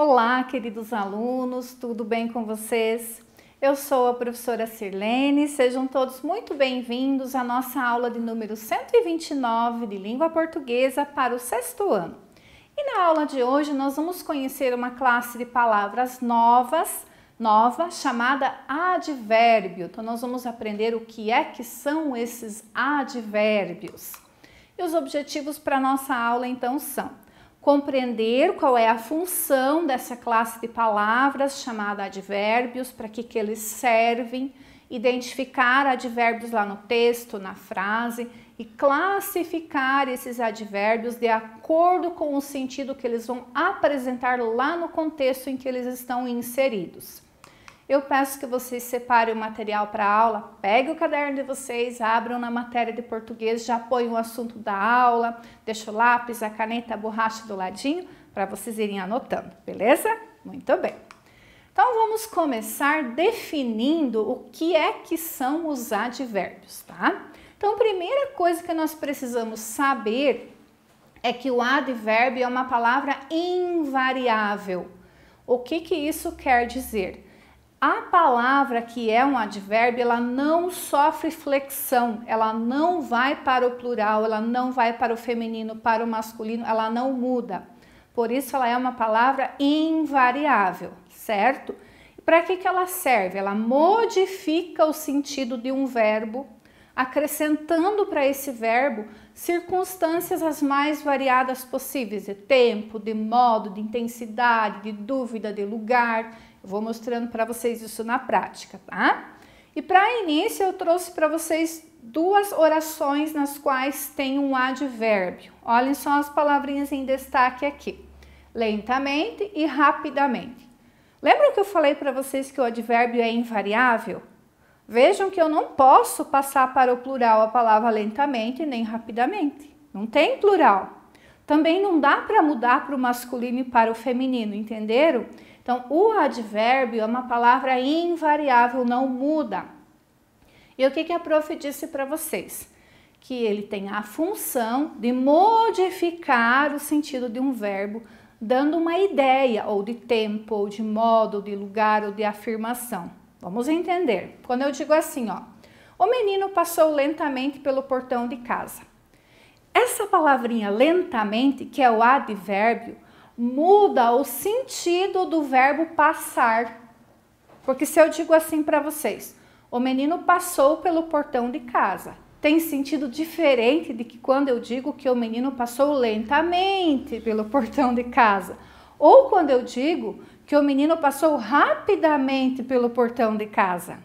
Olá, queridos alunos, tudo bem com vocês? Eu sou a professora Sirlene, sejam todos muito bem-vindos à nossa aula de número 129 de língua portuguesa para o sexto ano. E na aula de hoje nós vamos conhecer uma classe de palavras nova chamada advérbio. Então nós vamos aprender o que são esses advérbios. E os objetivos para a nossa aula então são compreender qual é a função dessa classe de palavras chamada advérbios, para que eles servem, identificar advérbios lá no texto, na frase e classificar esses advérbios de acordo com o sentido que eles vão apresentar lá no contexto em que eles estão inseridos. Eu peço que vocês separem o material para a aula, peguem o caderno de vocês, abram na matéria de português, já põem o assunto da aula, deixa o lápis, a caneta, a borracha do ladinho, para vocês irem anotando, beleza? Muito bem. Então, vamos começar definindo o que são os advérbios, tá? Então, a primeira coisa que nós precisamos saber é que o advérbio é uma palavra invariável. O que isso quer dizer? A palavra que é um advérbio, ela não sofre flexão, ela não vai para o plural, ela não vai para o feminino, para o masculino, ela não muda. Por isso ela é uma palavra invariável, certo? E para que ela serve? Ela modifica o sentido de um verbo, acrescentando para esse verbo circunstâncias as mais variadas possíveis, de tempo, de modo, de intensidade, de dúvida, de lugar. Eu vou mostrando para vocês isso na prática, tá? E para início eu trouxe para vocês duas orações nas quais tem um advérbio. Olhem só as palavrinhas em destaque aqui. Lentamente e rapidamente. Lembram que eu falei para vocês que o advérbio é invariável? Vejam que eu não posso passar para o plural a palavra lentamente nem rapidamente. Não tem plural. Também não dá para mudar para o masculino e para o feminino, entenderam? Então, o advérbio é uma palavra invariável, não muda. E o que a prof disse para vocês? Que ele tem a função de modificar o sentido de um verbo, dando uma ideia, ou de tempo, ou de modo, ou de lugar, ou de afirmação. Vamos entender. Quando eu digo assim, ó, o menino passou lentamente pelo portão de casa. Essa palavrinha lentamente, que é o advérbio, muda o sentido do verbo passar. Porque se eu digo assim para vocês, o menino passou pelo portão de casa, tem sentido diferente de que quando eu digo que o menino passou lentamente pelo portão de casa. Ou quando eu digo que o menino passou rapidamente pelo portão de casa.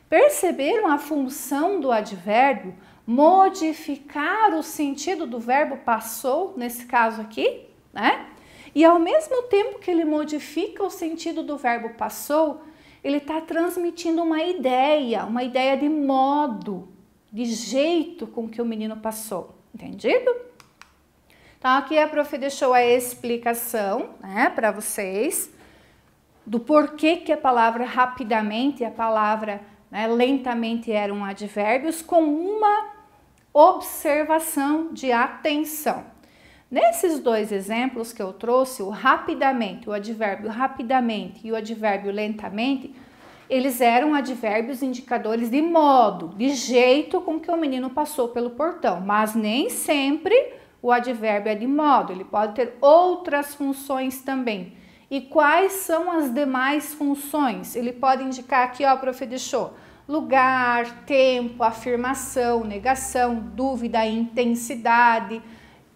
Perceberam a função do advérbio? Modificar o sentido do verbo passou, nesse caso aqui, né? E ao mesmo tempo que ele modifica o sentido do verbo passou, ele está transmitindo uma ideia de modo, de jeito com que o menino passou. Entendido? Então aqui a prof deixou a explicação, né, para vocês do porquê que a palavra rapidamente e a palavra, né, lentamente eram advérbios com uma observação de atenção. Nesses dois exemplos que eu trouxe, o rapidamente, o advérbio rapidamente e o advérbio lentamente, eles eram advérbios indicadores de modo, de jeito com que o menino passou pelo portão, mas nem sempre o advérbio é de modo, ele pode ter outras funções também. E quais são as demais funções? Ele pode indicar aqui, ó, prof deixou, lugar, tempo, afirmação, negação, dúvida, intensidade,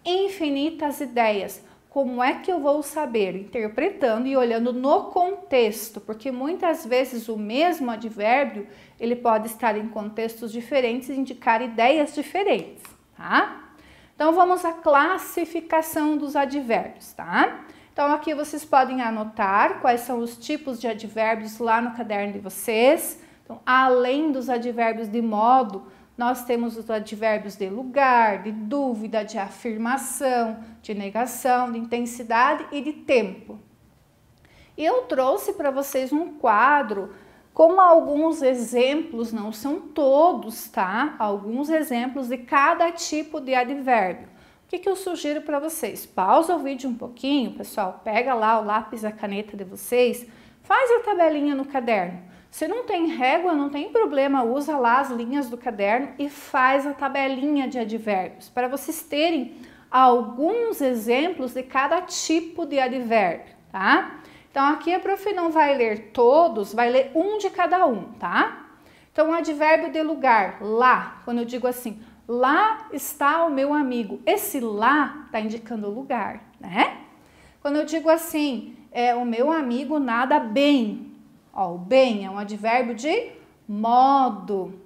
infinitas ideias. Como é que eu vou saber? Interpretando e olhando no contexto, porque muitas vezes o mesmo advérbio, ele pode estar em contextos diferentes e indicar ideias diferentes, tá? Então, vamos à classificação dos advérbios, tá? Então, aqui vocês podem anotar quais são os tipos de advérbios lá no caderno de vocês. Então, além dos advérbios de modo, nós temos os advérbios de lugar, de dúvida, de afirmação, de negação, de intensidade e de tempo. E eu trouxe para vocês um quadro com alguns exemplos, não são todos, tá? Alguns exemplos de cada tipo de advérbio. O que eu sugiro para vocês? Pausa o vídeo um pouquinho, pessoal, pega lá o lápis, a caneta de vocês, faz a tabelinha no caderno. Se não tem régua, não tem problema, usa lá as linhas do caderno e faz a tabelinha de advérbios, para vocês terem alguns exemplos de cada tipo de advérbio, tá? Então, aqui a prof não vai ler todos, vai ler um de cada um, tá? Então, o advérbio de lugar, lá, quando eu digo assim, lá está o meu amigo. Esse lá está indicando o lugar, né? Quando eu digo assim, o meu amigo nada bem. Ó, o bem é um advérbio de modo.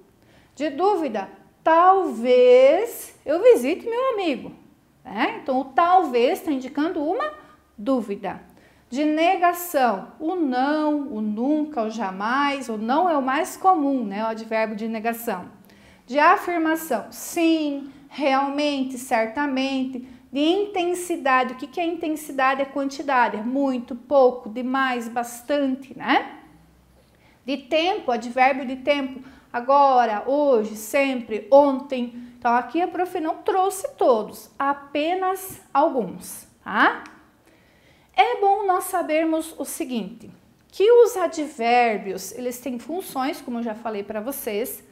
De dúvida, talvez eu visite meu amigo. Né? Então, o talvez está indicando uma dúvida. De negação, o não, o nunca, o jamais, o não é o mais comum, né? O advérbio de negação. De afirmação, sim, realmente, certamente. De intensidade, o que é intensidade? É quantidade, é muito, pouco, demais, bastante, né? De tempo, advérbio de tempo, agora, hoje, sempre, ontem. Então, aqui a prof não trouxe todos, apenas alguns, tá? É bom nós sabermos o seguinte, que os advérbios, eles têm funções, como eu já falei para vocês,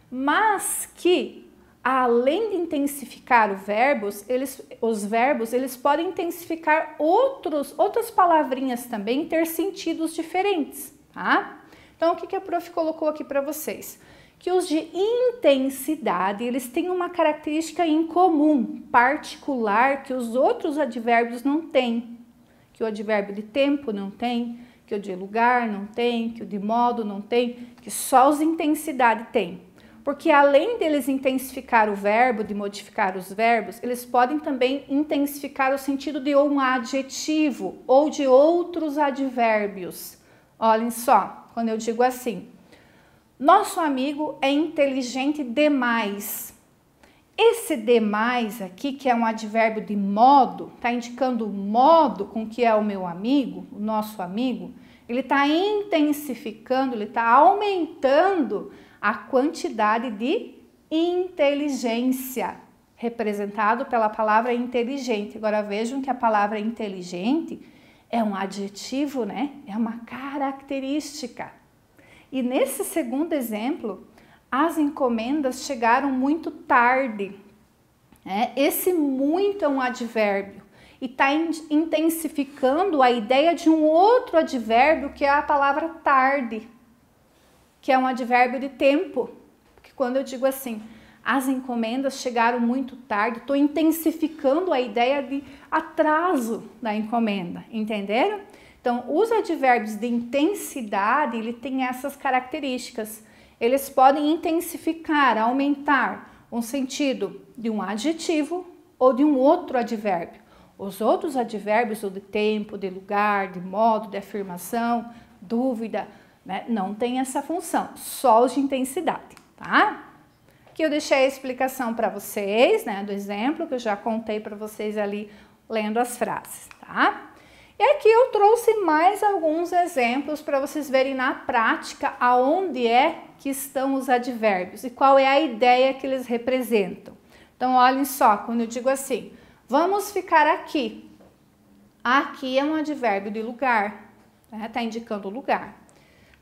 mas que, além de intensificar os verbos, eles podem intensificar outras palavrinhas também, ter sentidos diferentes, tá? Então, o que a prof colocou aqui para vocês? Que os de intensidade, eles têm uma característica em comum, particular, que os outros advérbios não têm. Que o advérbio de tempo não tem, que o de lugar não tem, que o de modo não tem, que só os de intensidade tem. Porque além deles intensificar o verbo, de modificar os verbos, eles podem também intensificar o sentido de um adjetivo ou de outros advérbios. Olhem só, quando eu digo assim, nosso amigo é inteligente demais. Esse demais aqui, que é um advérbio de modo, está indicando o modo com que é o meu amigo, o nosso amigo, ele está intensificando, ele está aumentando a quantidade de inteligência, representado pela palavra inteligente. Agora vejam que a palavra inteligente é um adjetivo, né? É uma característica. E nesse segundo exemplo, as encomendas chegaram muito tarde. Né? Esse muito é um advérbio e está intensificando a ideia de um outro advérbio que é a palavra tarde, que é um advérbio de tempo. Porque quando eu digo assim, as encomendas chegaram muito tarde, estou intensificando a ideia de atraso da encomenda, entenderam? Então, os advérbios de intensidade, ele tem essas características. Eles podem intensificar, aumentar um sentido de um adjetivo ou de um outro advérbio. Os outros advérbios, o de tempo, de lugar, de modo, de afirmação, dúvida, né, não tem essa função, só os de intensidade, tá? Aqui eu deixei a explicação para vocês, né, do exemplo que eu já contei para vocês ali lendo as frases, tá? E aqui eu trouxe mais alguns exemplos para vocês verem na prática aonde é que estão os advérbios e qual é a ideia que eles representam. Então, olhem só, quando eu digo assim, vamos ficar aqui. Aqui é um advérbio de lugar, né? Tá indicando o lugar.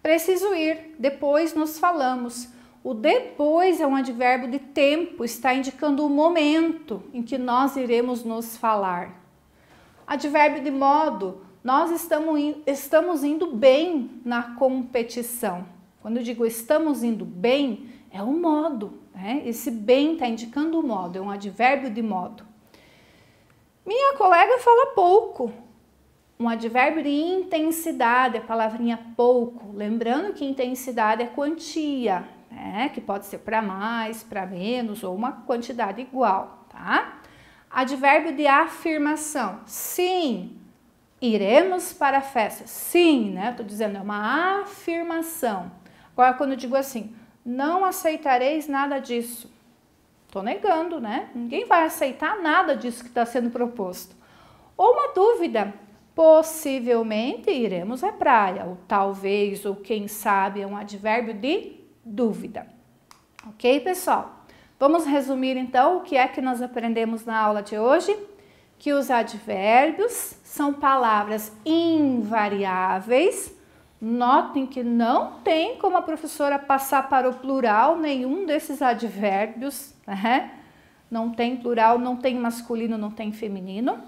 Preciso ir, depois nos falamos. O depois é um advérbio de tempo, está indicando o momento em que nós iremos nos falar. Advérbio de modo, nós estamos indo bem na competição. Quando eu digo estamos indo bem, é o modo, né? Esse bem está indicando o modo, é um advérbio de modo. Minha colega fala pouco. Um advérbio de intensidade, a palavrinha pouco. Lembrando que intensidade é quantia, né? Que pode ser para mais, para menos ou uma quantidade igual, tá? Advérbio de afirmação. Sim, iremos para a festa. Sim, né? Estou dizendo, é uma afirmação. Agora, quando eu digo assim, não aceitareis nada disso. Estou negando, né? Ninguém vai aceitar nada disso que está sendo proposto. Ou uma dúvida. Possivelmente iremos à praia. Ou talvez, ou quem sabe, é um advérbio de dúvida. Ok, pessoal? Vamos resumir então o que é que nós aprendemos na aula de hoje? Que os advérbios são palavras invariáveis. Notem que não tem como a professora passar para o plural nenhum desses advérbios, né? Não tem plural, não tem masculino, não tem feminino.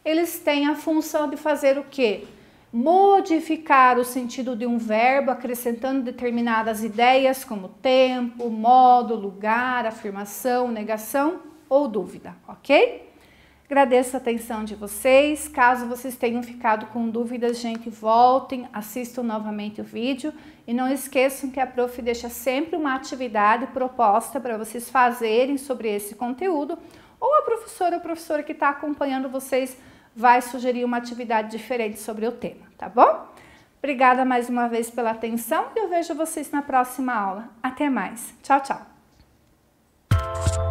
Eles têm a função de fazer o quê? Modificar o sentido de um verbo, acrescentando determinadas ideias como tempo, modo, lugar, afirmação, negação ou dúvida, ok? Agradeço a atenção de vocês. Caso vocês tenham ficado com dúvidas, gente, voltem, assistam novamente o vídeo e não esqueçam que a prof deixa sempre uma atividade proposta para vocês fazerem sobre esse conteúdo, ou a professora ou professora que está acompanhando vocês vai sugerir uma atividade diferente sobre o tema, tá bom? Obrigada mais uma vez pela atenção e eu vejo vocês na próxima aula. Até mais. Tchau, tchau.